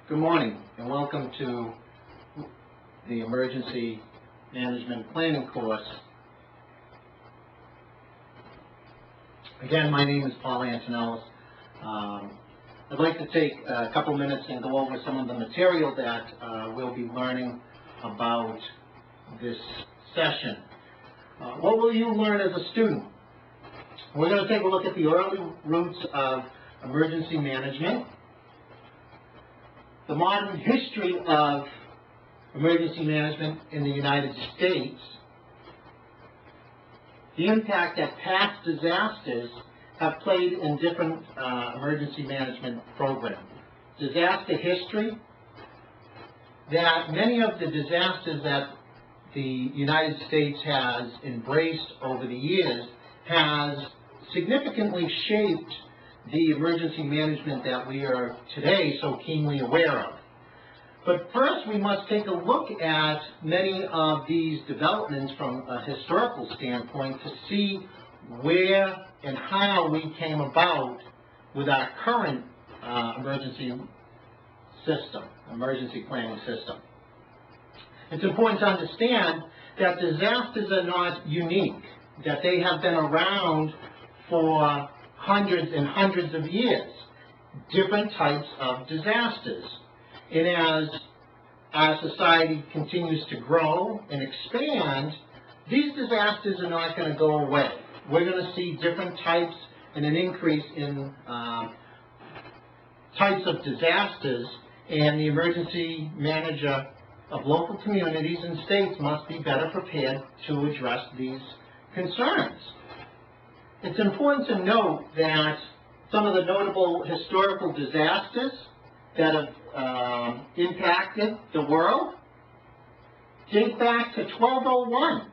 Good morning and welcome to the Emergency Management Planning course. Again, my name is Paul Antonellis. I'd like to take a couple minutes and go over some of the material that we'll be learning about this session. What will you learn as a student? We're going to take a look at the early roots of emergency management, the modern history of emergency management in the United States, the impact that past disasters have played in different emergency management programs, disaster history, that many of the disasters that the United States has embraced over the years has significantly shaped the emergency management that we are today so keenly aware of. But first, we must take a look at many of these developments from a historical standpoint to see where and how we came about with our current emergency planning system. It's important to understand that disasters are not unique, that they have been around for hundreds and hundreds of years, different types of disasters. And as our society continues to grow and expand, these disasters are not going to go away. We're going to see different types and an increase in types of disasters, and the emergency manager of local communities and states must be better prepared to address these concerns. It's important to note that some of the notable historical disasters that have impacted the world date back to 1201.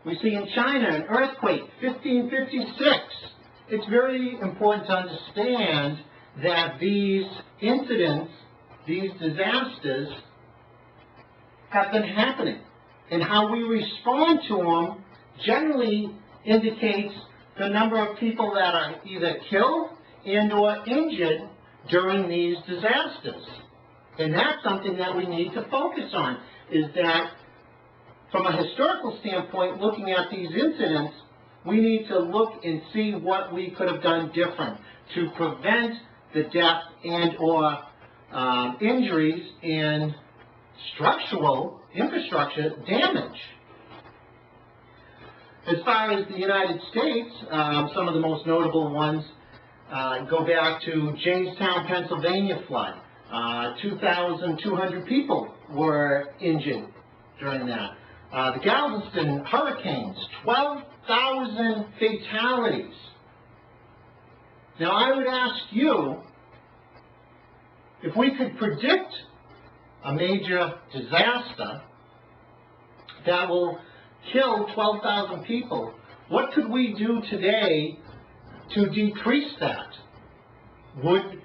We see in China an earthquake, 1556. It's very important to understand that these incidents, these disasters, have been happening, and how we respond to them generally indicates the number of people that are either killed and or injured during these disasters. And that's something that we need to focus on, is that from a historical standpoint, looking at these incidents, we need to look and see what we could have done different to prevent the death and or injuries and structural infrastructure damage. As far as the United States, some of the most notable ones go back to Jamestown, Pennsylvania flood. 2,200 people were injured during that. The Galveston hurricanes, 12,000 fatalities. Now I would ask you, if we could predict a major disaster that will kill 12,000 people, what could we do today to decrease that? Would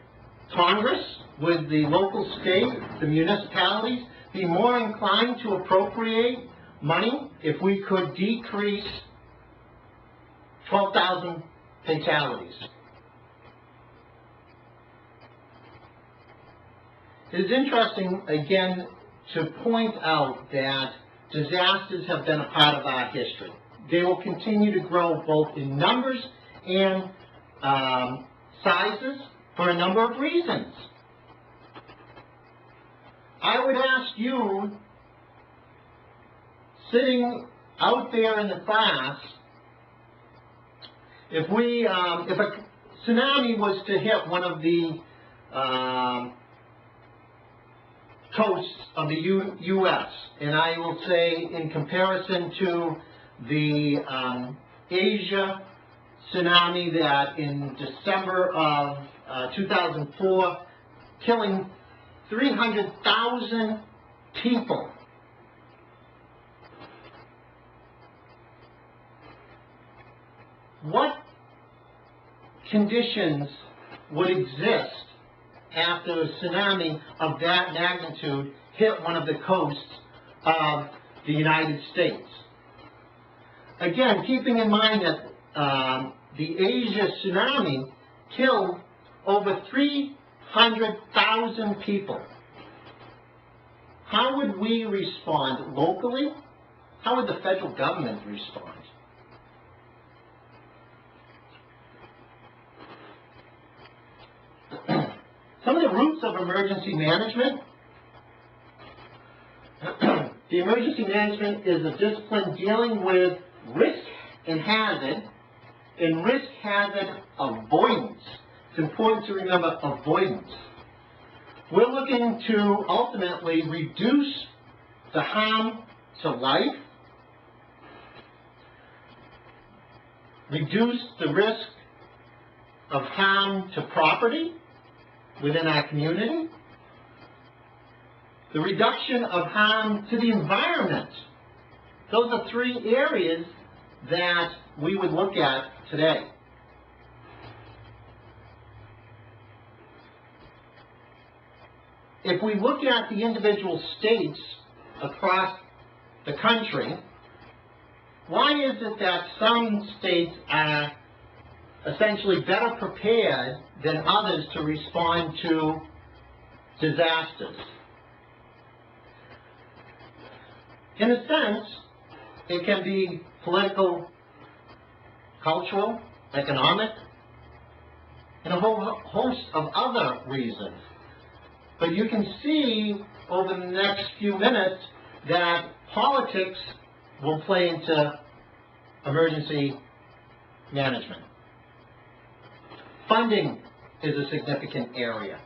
Congress, would the local state, the municipalities, be more inclined to appropriate money if we could decrease 12,000 fatalities? It is interesting, again, to point out that disasters have been a part of our history. They will continue to grow both in numbers and sizes for a number of reasons. I would ask you, sitting out there in the class, if a tsunami was to hit one of the coasts of the U.S., and I will say in comparison to the Asia tsunami that in December of 2004, killing 300,000 people. What conditions would exist after a tsunami of that magnitude hit one of the coasts of the United States? Again, keeping in mind that the Asia tsunami killed over 3 100,000 people. How would we respond locally? How would the federal government respond? Some of the roots of emergency management. The emergency management is a discipline dealing with risk and hazard avoidance. It's important to remember avoidance. We're looking to ultimately reduce the harm to life, reduce the risk of harm to property within our community, the reduction of harm to the environment. Those are three areas that we would look at today. If we look at the individual states across the country, why is it that some states are essentially better prepared than others to respond to disasters? In a sense, it can be political, cultural, economic, and a whole host of other reasons. But you can see over the next few minutes that politics will play into emergency management. Funding is a significant area.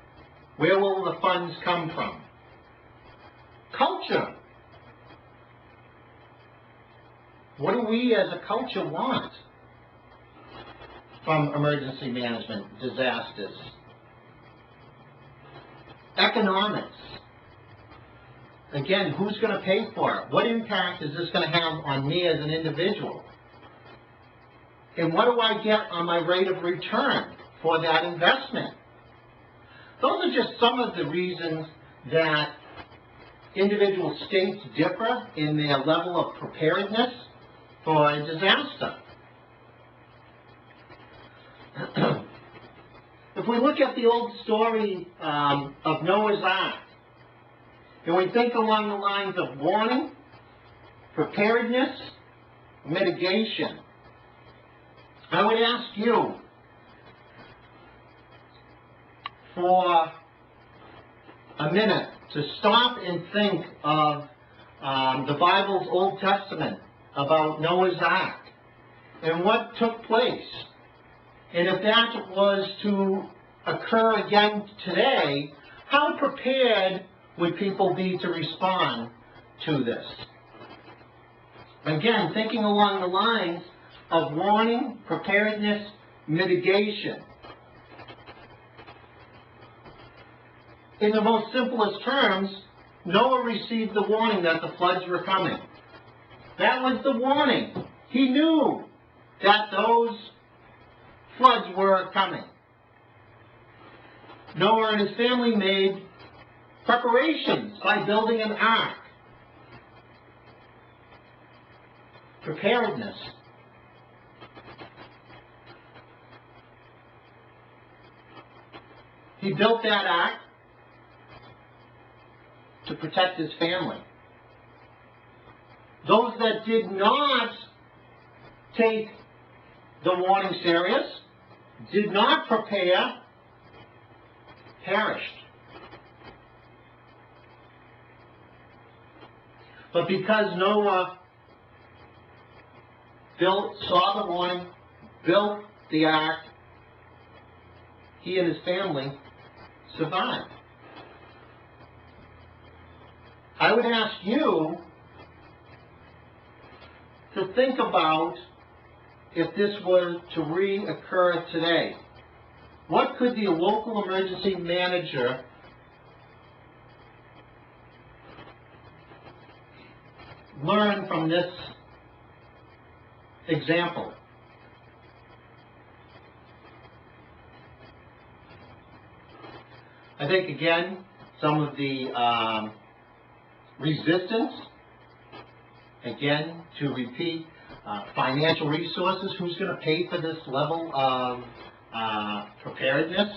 Where will the funds come from? Culture. What do we as a culture want from emergency management, disasters? Economics. Again, who's going to pay for it? What impact is this going to have on me as an individual? And what do I get on my rate of return for that investment? Those are just some of the reasons that individual states differ in their level of preparedness for a disaster. If we look at the old story of Noah's Ark, and we think along the lines of warning, preparedness, mitigation, I would ask you for a minute to stop and think of the Bible's Old Testament about Noah's Ark and what took place. And if that was to occur again today, how prepared would people be to respond to this? Again, thinking along the lines of warning, preparedness, mitigation. In the most simplest terms, Noah received the warning that the floods were coming. That was the warning. He knew that those floods were coming. Noah and his family made preparations by building an ark. Preparedness. He built that ark to protect his family. Those that did not take the warning serious, did not prepare, perished. But because Noah saw the warning, built the ark, he and his family survived. I would ask you to think about if this were to reoccur today. What could the local emergency manager learn from this example? I think, again, some of the resistance, again, to repeat, financial resources, who's going to pay for this level of preparedness?